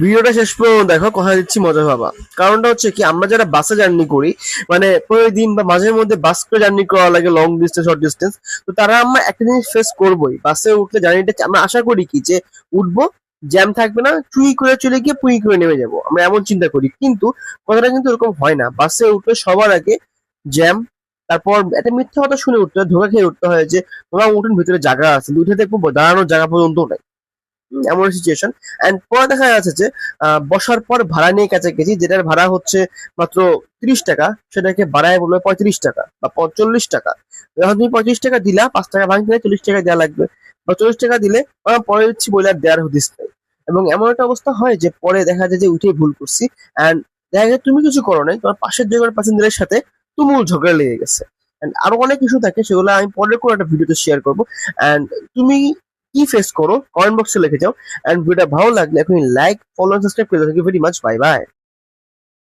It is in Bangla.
ভিডিওটা শেষ পর্যন্ত দেখো, কথা দিচ্ছি মজা পাবা। কারণটা হচ্ছে কি, আমরা যারা বাসে জার্নি করি, মানে প্রতিদিন বা মাঝে মধ্যে বাস করে জার্নি করা লাগে, লং ডিস্টেন্স শর্ট ডিস্টেন্স, তো তারা আমরা একটা জিনিস ফেস করবোই। বাসে উঠলে জার্নিটা আমরা আশা করি কি যে উঠবো, জ্যাম থাকবে না, চুই করে চলে গিয়ে পুই করে নেমে যাবো, আমরা এমন চিন্তা করি। কিন্তু কথাটা কিন্তু এরকম হয় না। বাসে উঠলে সবার আগে জ্যাম, তারপর একটা মিথ্যা কথা শুনে উঠতে হয়, ধোকা খেয়ে উঠতে হয় যে তোমরা উঠুন, ভিতরে জায়গা আছে, উঠে দেখবো দাঁড়ানোর জায়গা পর্যন্ত নাই। এমন সিচুয়েশন। এন্ড পরে দেখা যাচ্ছে যে বসার পর ভাড়া নিয়ে কাছাকাছি, যেটার ভাড়া হচ্ছে মাত্র 30 টাকা, সেটাকে বাড়ায় বলবে 35 টাকা বা 40 টাকা। যখন তুমি 35 টাকা দিলা, 5 টাকা ভাঙলে 40 টাকা দেওয়া লাগবে, বা 40 টাকা দিলে পরে দিচ্ছি বলে আর দেওয়ার হদিস নাই। এবং এমন একটা অবস্থা হয় যে পরে দেখা যায় যে উঠে ভুল করছি, এন্ড দেখা যায় তুমি কিছু করো নাই, তোমার পাশের জায়গার প্যাসেঞ্জারের সাথে তুমুল ঝগড়া লেগে গেছে। এন্ড আরো অনেক কিছু থাকে, সেগুলো আমি পরের কোনো একটা ভিডিওতে শেয়ার করবো। এন্ড তুমি কি ফেস করো কমেন্ট বক্সে লিখে যাও। এন্ড ভিডিওটা ভালো লাগলে এখনই লাইক, ফলো, সাবস্ক্রাইব করে দাও। Thank you very much, bye by.